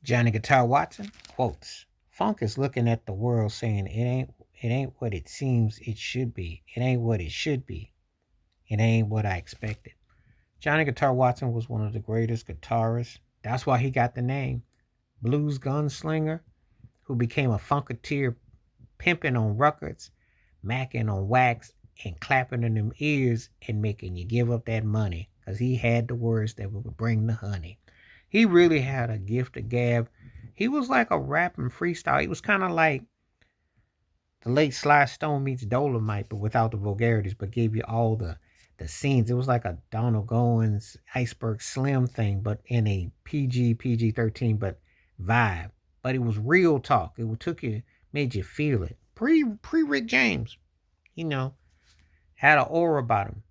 Johnny Guitar Watson quotes, "Funk is looking at the world saying it ain't what it seems it should be. It ain't what it should be. It ain't what I expected." Johnny Guitar Watson was one of the greatest guitarists. That's why he got the name Blues Gunslinger, who became a funketeer, pimping on records, macking on wax, and clapping in them ears and making you give up that money because he had the words that would bring the honey. He really had a gift of gab. He was like a rap and freestyle. He was kind of like the late Sly Stone meets Dolomite, but without the vulgarities, but gave you all the scenes. It was like a Donald Goins Iceberg Slim thing, but in a PG 13, but vibe. But it was real talk. It took you, made you feel it. Pre Rick James, you know, had an aura about him.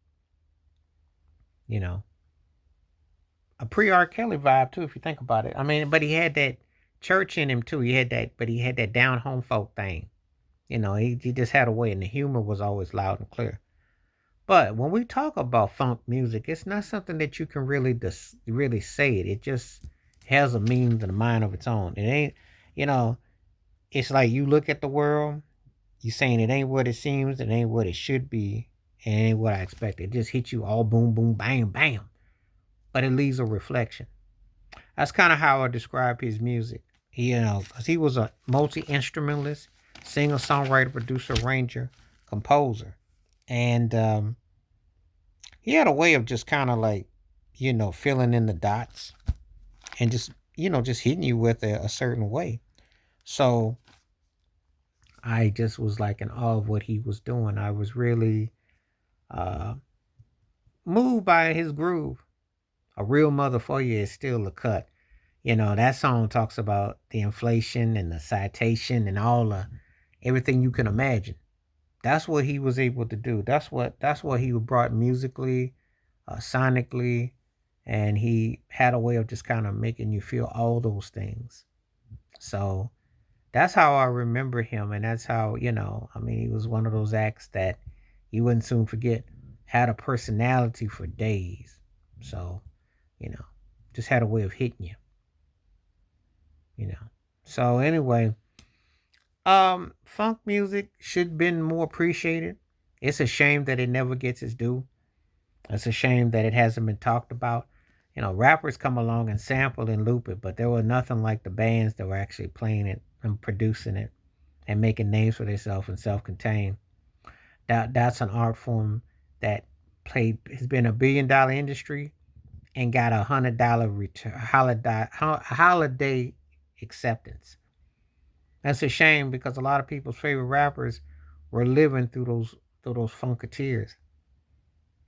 You know, a pre R. Kelly vibe too, if you think about it. I mean, but he had that church in him too. He had that, but he had that down home folk thing. He just had a way, and the humor was always loud and clear. But when we talk about funk music, it's not something that you can really say it. It just has a meaning and a mind of its own. It ain't, you know, it's like you look at the world, you saying it ain't what it seems, it ain't what it should be, and it ain't what I expected. It just hits you all boom, boom, bam, bam. But it leaves a reflection. That's kind of how I describe his music. Because he was a multi instrumentalist, singer, songwriter, producer, arranger, composer, and he had a way of just kind of like, filling in the dots and just hitting you with a certain way. So I just was like in awe of what he was doing. I was really uh, moved by his groove. A real mother for you is still a cut. That song talks about the inflation and the citation and all the everything you can imagine. That's what he was able to do. That's what he brought musically, sonically, and he had a way of just kind of making you feel all those things. So that's how I remember him, and that's how I mean, he was one of those acts that you wouldn't soon forget. Had a personality for days. So you know, just had a way of hitting you. You know. So anyway, funk music should have been more appreciated. It's a shame that it never gets its due. It's a shame that it hasn't been talked about. Rappers come along and sample and loop it, but there were nothing like the bands that were actually playing it and producing it and making names for themselves and self-contained. That's an art form that played has been a $1 billion industry and got $100 return holiday acceptance. That's a shame because a lot of people's favorite rappers were living through those funketeers,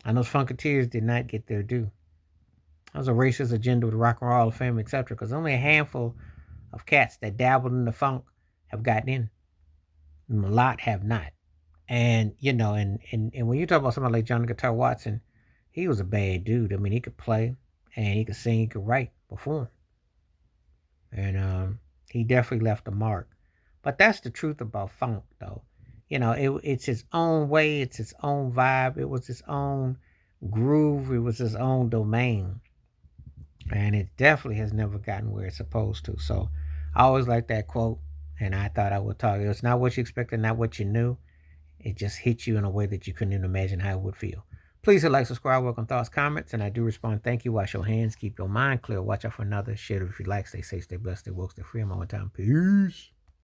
and those funketeers did not get their due. That was a racist agenda with Rock and Roll Hall of Fame, etc. Because only a handful of cats that dabbled in the funk have gotten in, and a lot have not. And and when you talk about somebody like Johnny Guitar Watson, he was a bad dude. I mean, he could play, and he could sing, he could write, perform, and he definitely left a mark. But that's the truth about funk, though. It's its own way, it's its own vibe, it was its own groove, it was its own domain, and it definitely has never gotten where it's supposed to. So I always like that quote, and I thought I would talk. It's not what you expected, not what you knew. It just hit you in a way that you couldn't even imagine how it would feel. Please hit like, subscribe, welcome thoughts, comments, and I do respond. Thank you. Wash your hands, keep your mind clear. Watch out for another. Share it if you like. Stay safe, stay blessed, stay woke, stay free. I'm on time. Peace.